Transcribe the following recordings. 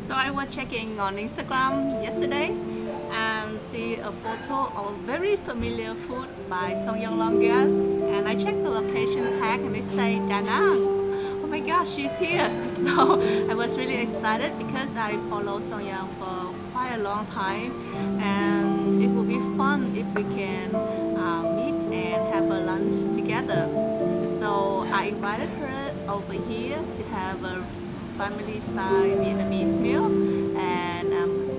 So I was checking on Instagram yesterday and see a photo of a very familiar food by Seonkyoung Longest, and I checked the location tag and they say Da Nang. Oh my gosh, she's here! So I was really excited because I follow Seonkyoung for quite a long time, and it would be fun if we can meet and have a lunch together. So I invited her over here to have a family-style Vietnamese meal, and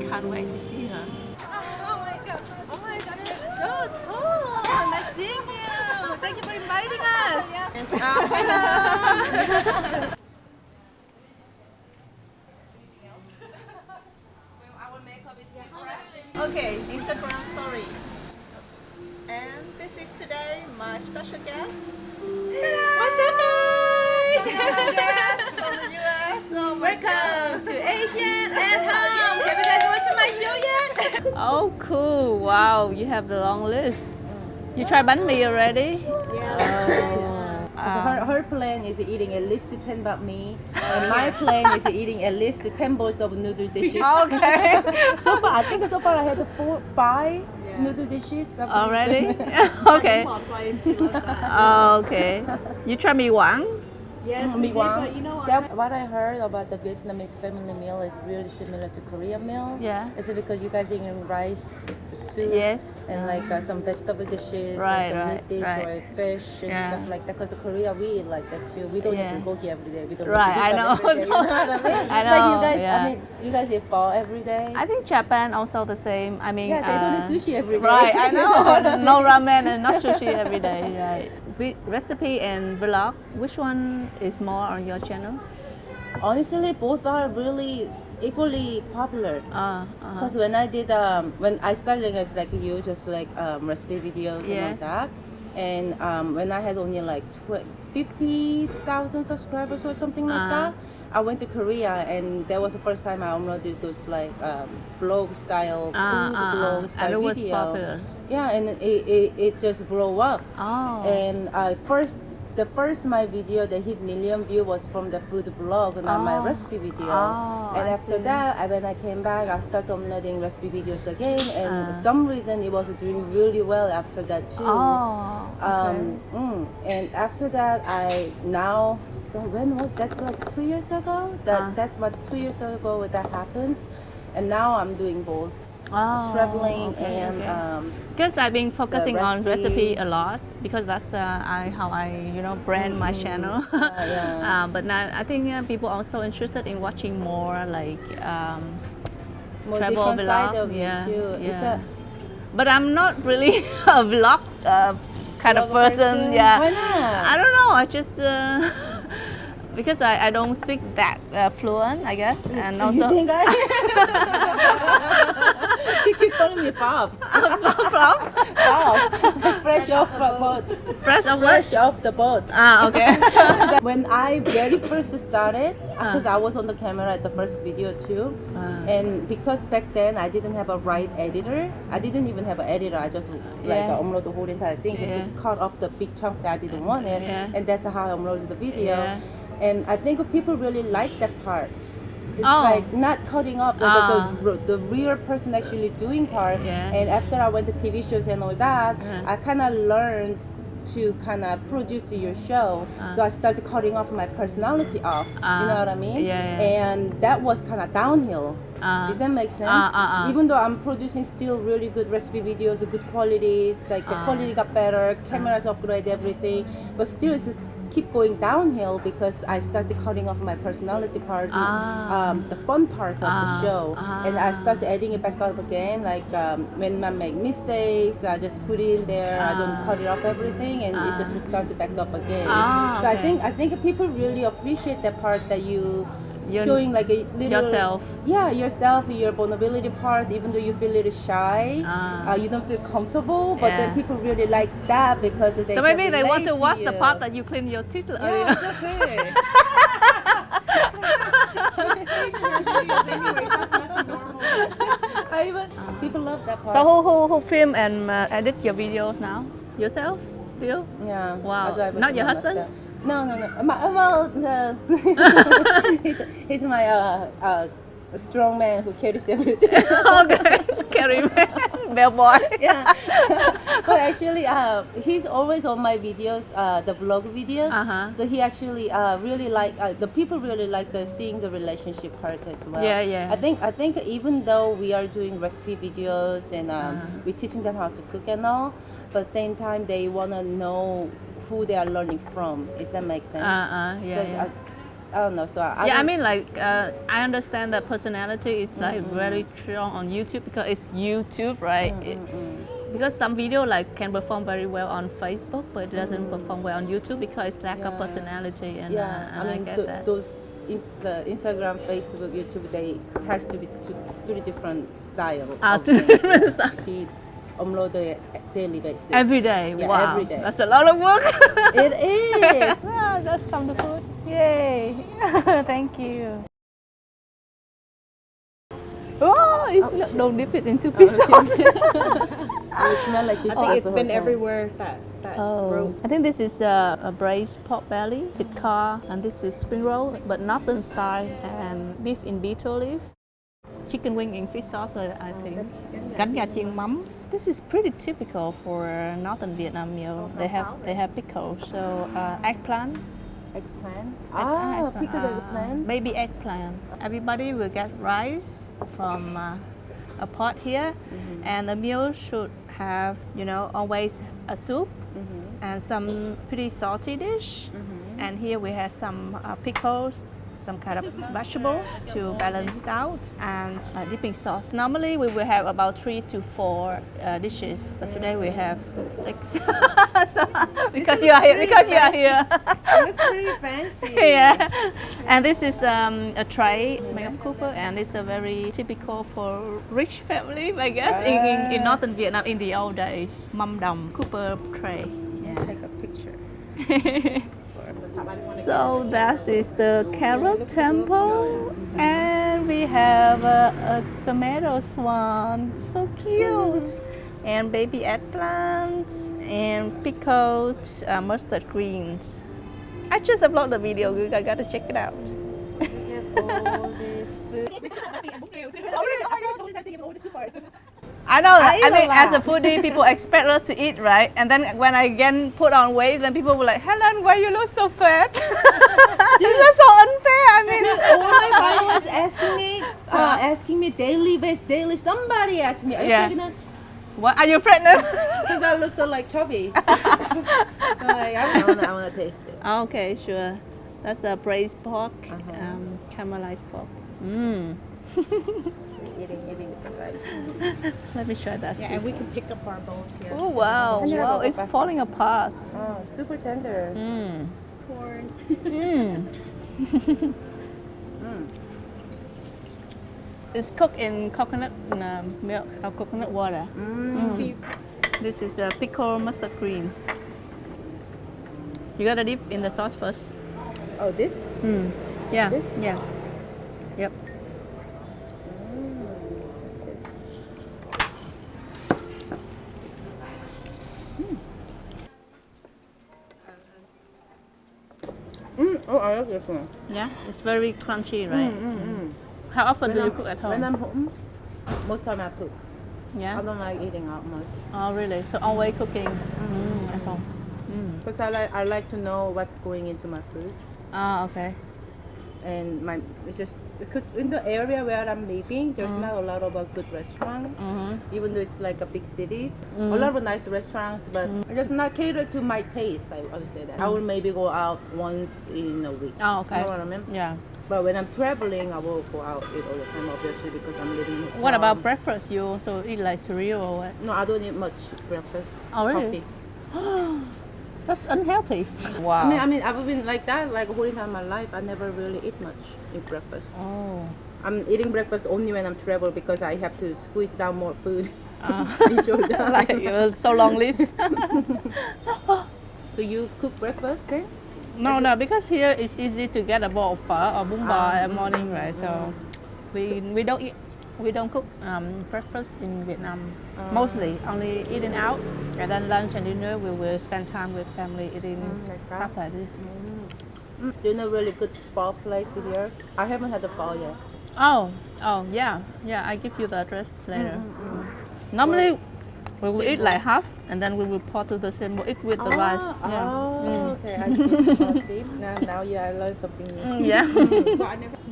can't wait to see her. Oh my god, you're so tall. Nice seeing you. Thank you for inviting us. Hello. Our makeup is fresh. Okay, Instagram story. And this is today my special guest. What's up, guys? Yes, from the US. Oh my Welcome to Asian at Home. Have you guys watched my show yet? Oh, cool! Wow, you have the long list. You tried bánh mì already? So her plan is eating at least 10 bát mi, and my plan is eating at least 10 bowls of noodle dishes. Okay. So far, I think so far I had 5 noodle dishes. Already? Okay. Okay. You try mì Quảng? Yes, we did, but you know what I heard about the Vietnamese family meal is really similar to Korean meal. Yeah. Is it because you guys eating rice, soup, Yes. and like some vegetable dishes, Right, or some right, meat dish right. or fish and Yeah. stuff like that? Because Korea we eat like that too. We don't Yeah. eat bulgogi every day. We don't Right, eat I know. every day. You know what I mean? I It's like you know, guys. yeah. I mean, you guys eat pho every day. I think Japan also the same. I mean, Yeah, they don't eat sushi every day. Right, I know. No ramen and not sushi every day. Right. Recipe and vlog, which one is more on your channel? Honestly, both are really equally popular. Uh-huh. Because when I did, when I started as like you, just like recipe videos Yeah. and all that, and when I had only like 50,000 subscribers or something like that, I went to Korea, and that was the first time I uploaded those like vlog style, food vlog And style it was video. popular. Yeah, and it just blew up. Oh. And the first my video that hit million view was from the food blog, not my recipe video. Oh, And I after see. that, when I came back, I started uploading recipe videos again, and for some reason it was doing really well after that too. Oh. Okay. And after that, when was that's like 2 years ago? That's what 2 years ago that happened, and now I'm doing both. Oh, Traveling okay, and okay. Because I've been focusing on recipe. recipe a lot, because that's how I brand my channel. Yeah. But now I think people are also interested in watching more like More travel different vlog. side of you too. Yeah. But I'm not really a vlog kind of Vlog person. Yeah. Why not? I don't know. I just because I don't speak that fluent, I guess, and You also think she keep calling me Bob. Bob. Fresh off the boat. fresh of what? Fresh off the boat. Okay. When I very first started, because I was on the camera at the first video too, and because back then I didn't have a right editor, I didn't even have an editor. I just like upload the whole entire thing, just to cut off the big chunk that I didn't want it, and that's how I uploaded the video. Yeah. And I think people really like that part. It's Oh. like not cutting up the real person actually doing part. Yeah. And after I went to TV shows and all that, I kind of learned to kind of produce your show. So I started cutting off my personality off. You know what I mean? Yeah. And that was kind of downhill. Does that make sense? Even though I'm producing still really good recipe videos, good qualities, like the quality got better, cameras upgrade everything, but still it's just keep going downhill because I started cutting off my personality part, the fun part of the show, and I started adding it back up again. Like when I make mistakes, I just put it in there. I don't cut it off everything, and it just started back up again. So okay. I think people really appreciate that part that you're showing like a little yourself. Yeah, yourself, your vulnerability part. Even though you feel a little shy, you don't feel comfortable, but then people really like that because they. So maybe can they want relate to watch the you. part that you clean your teeth. Yeah, it's okay. People love that part. So who film and edit your videos now? Yourself? Still? Yeah. Wow. I do everything Not your by husband? myself. No. He's my a strong man who carries everything. Okay, carry man, bellboy. Yeah. But actually, he's always on my videos, the vlog videos. So he actually really like the people really like seeing the relationship part as well. Yeah, yeah. I think even though we are doing recipe videos and we're teaching them how to cook and all, but same time they wanna know who they are learning from. Does that make sense? Yeah, So yeah. I don't know. So I mean, like, I understand that personality is like very strong on YouTube because it's YouTube, right? Because some video like can perform very well on Facebook, but it doesn't perform well on YouTube because it's lack of personality. And I mean, get that. those the Instagram, Facebook, YouTube, they has to be two different style. Two different style. He upload the daily basis. Every day. Yeah, Wow. every day. That's a lot of work. It is. Wow, that's from the food. Yay. Thank you. Oh, it's not, don't dip it into fish sauce. You smell like fish I sauce. think it's the been whole time. everywhere. That rope. I think this is a braised pork belly, thịt kho, and this is spring roll, but northern style, and beef in beetle leaf. Chicken wing in fish sauce, I think. Cánh gà chiên mắm. This is pretty typical for northern Vietnam meal. They have pickles, so eggplant. Eggplant. Eggplant, Pickled eggplant. Baby eggplant. Everybody will get rice from a pot here, and the meal should have, always a soup and some pretty salty dish. And here we have some pickles, some kind of vegetables to balance it out, and dipping sauce. Normally we will have about 3 to 4 dishes, but today we have 6. So, because you are here. It looks pretty fancy. Yeah, and this is a tray made of copper, and it's a very typical for rich family, I guess, in northern Vietnam in the old days. Mâm đồng copper tray. Take a picture. So that is the carrot temple, and we have a tomato swan, so cute, and baby eggplants, and pickled mustard greens. I just uploaded the video, you guys gotta check it out. We have all this food. I know. I eat I a mean, lot. as a foodie, people expect us to eat, right? And then when I again put on weight, then people were like, "Helen, why you look so fat?" This is so unfair. I mean, All my followers asking me daily. Somebody asked me, "Are you Yeah. pregnant?" what, are you pregnant? Because I look so like chubby. So like, I wanna taste this. Okay, sure. That's the braised pork, caramelized pork. Eating with the rice. Let me try that Yeah, too. and we can pick up our bowls here. Oh wow, Yeah. wow, it's falling apart. Oh, super tender. Corn. It's cooked in coconut milk or coconut water. See, This is a pickled mustard green. You gotta dip in the sauce first. Oh, this? Yeah. This? Yeah. Yep. Oh, I like this one. Yeah. It's very crunchy, right? How often do you cook at When home? I'm home, most time I cook. I Yeah. don't like eating out much. Oh, really? So always cooking at home. Because I like to know what's going into my food. Ah, okay. And because in the area where I'm living, there's not a lot of a good restaurant. Even though it's like a big city, a lot of nice restaurants, but it's just not catered to my taste. I would say that I will maybe go out once in a week. Oh, okay. You know what I mean? Yeah. But when I'm traveling, I will go out eat all the time, obviously, because I'm living. What about breakfast? You also eat like cereal or what? No, I don't eat much breakfast. Oh, really? Coffee. That's unhealthy. Wow. I mean, I've been like that like whole time my life. I never really eat much in breakfast. Oh. I'm eating breakfast only when I'm travel because I have to squeeze down more food. Like you're so long list. So you cook breakfast then? No, because here it's easy to get a bowl of pho or bún bò at morning, right? So we don't cook breakfast in Vietnam. Mostly only eating out, and then lunch and dinner we will spend time with family eating stuff like this. Do you know really good pho place here? I haven't had the pho yet. Oh, yeah. I give you the address later. Normally, we will eat like half, and then we will pour to the same. We'll eat with the rice. Okay, I see. See? Now, I learned something new. Yeah.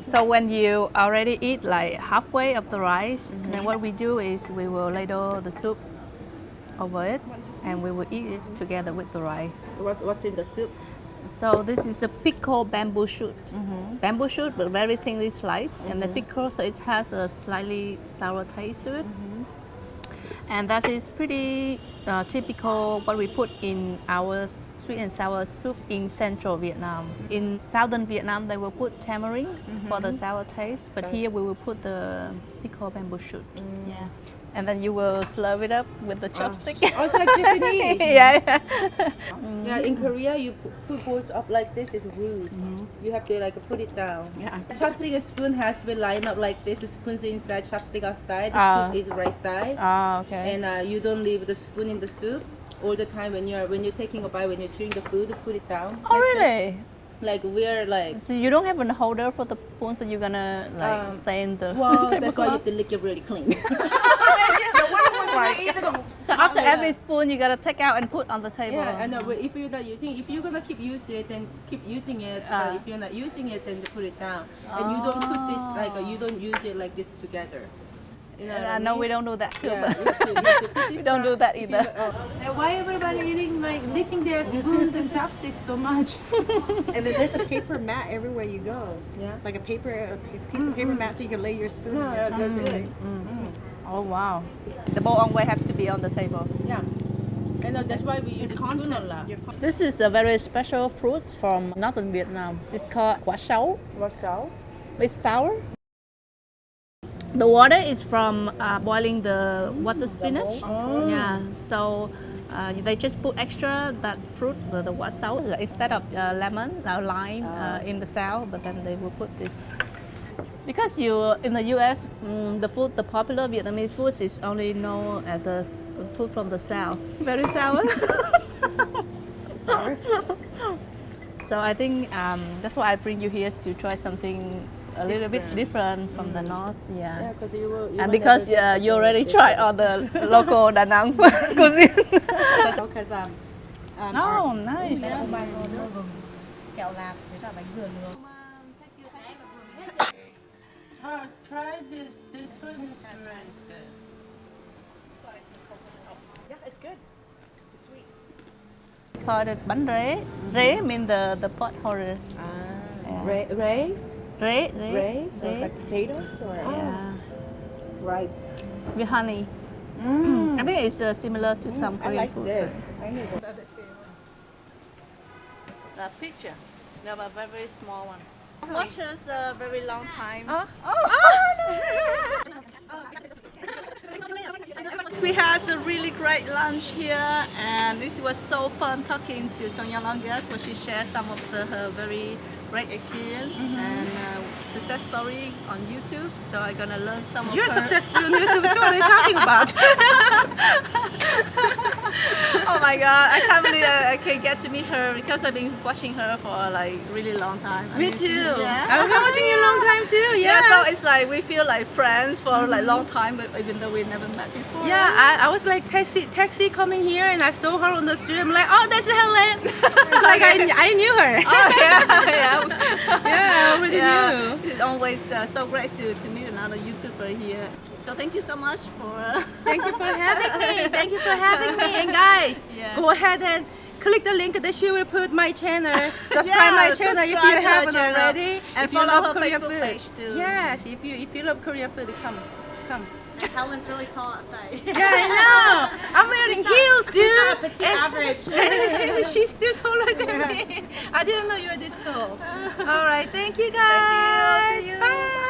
So when you already eat like halfway of the rice, then what we do is we will ladle the soup over it, and we will eat it together with the rice. What's in the soup? So this is a pickled bamboo shoot. Bamboo shoot, but very thinly sliced, and the pickle, so it has a slightly sour taste to it. And that is pretty typical what we put in our sweet and sour soup in central Vietnam. In southern Vietnam, they will put tamarind for the sour taste, but here we will put the pickled bamboo shoot. Yeah. And then you will slurp it up with the chopstick. Oh, it's like Japanese. Yeah. Yeah, in Korea, you put bowls up like this is rude. You have to like put it down. Yeah. Chopstick and spoon has to be lined up like this. The spoon's inside, chopstick outside. The soup is right side. Okay. And you don't leave the spoon in the soup all the time when you're taking a bite, when you're chewing the food. Put it down. Oh, really? Like we're like. So you don't have a holder for the spoon, so you're gonna like stay in the. Well, that's why you have to lick it really clean. So after every spoon, you gotta take out and put on the table. Yeah, I know. But if you're not using, if you're gonna keep using it, then keep using it. But if you're not using it, then put it down. And you don't put this like you don't use it like this together. You know what I mean? No, we don't do that too. Yeah, But you have to put this we don't do down. that If either. And why everybody eating like licking their spoons and chopsticks so much? And then there's a paper mat everywhere you go. Yeah. Like a piece of paper mat so you can lay your spoon. on your That's chopstick. good. Oh wow, the bowl always have to be on the table. Yeah. I know that's why we use the spoon a lot. This is a very special fruit from northern Vietnam. It's called quả sấu. What's out? It's sour. The water is from boiling the water spinach. Oh. Yeah, so they just put extra that fruit, the quả sấu, instead of lemon, lime in the south, but then they will put this. Because in the U.S., the popular Vietnamese food is only known as the food from the south. Very sour. Sour. So I think that's why I bring you here to try something a little bit different from the north. Yeah, because you And because you already tried all the local Da Nang cuisine. Because Oh, nice. kẹo lạc với cả bánh dừa nướng. Try this one is really good. Yeah, it's good. It's sweet. Called it bánh rế. Rế means the pot holder. Ray? Rế. Ray? So it's like potatoes or Yeah. rice. With honey. I think it's similar to some I Korean like food. this. I need the other two. The picture. They have a very small one. Watch us a very long time. We had a really great lunch here, and this was so fun talking to Seonkyoung Longest, where she shared some of her very great experience and success story on YouTube. So I'm gonna learn some of You're her. successful on YouTube too. What are you talking about? Oh my god, I can't believe I can get to meet her because I've been watching her for like really long time. I Me mean, too. Yeah. I've been watching you a long time too. Yeah, Yes. so it's like we feel like friends for like long time, but even though we never met before. Yeah, I was like taxi coming here and I saw her on the street. I'm like, oh, that's Helen. It's like I knew her. Oh yeah, Yeah, I already knew. It's always so great to meet another YouTuber here. So thank you so much for. Thank you for having me. Thank you for having me. And guys, Yeah. go ahead and click the link that she will put my channel. Subscribe my channel if subscribe you to her haven't channel. already. And if you follow love her Korean Facebook food. page too. Yes, if you love Korean food, come. Helen's really tall outside. Yeah, I know. I'm wearing heels, dude. Petite average. And she's still taller than me. I didn't know you were this tall. All right, thank you guys. See you. Bye.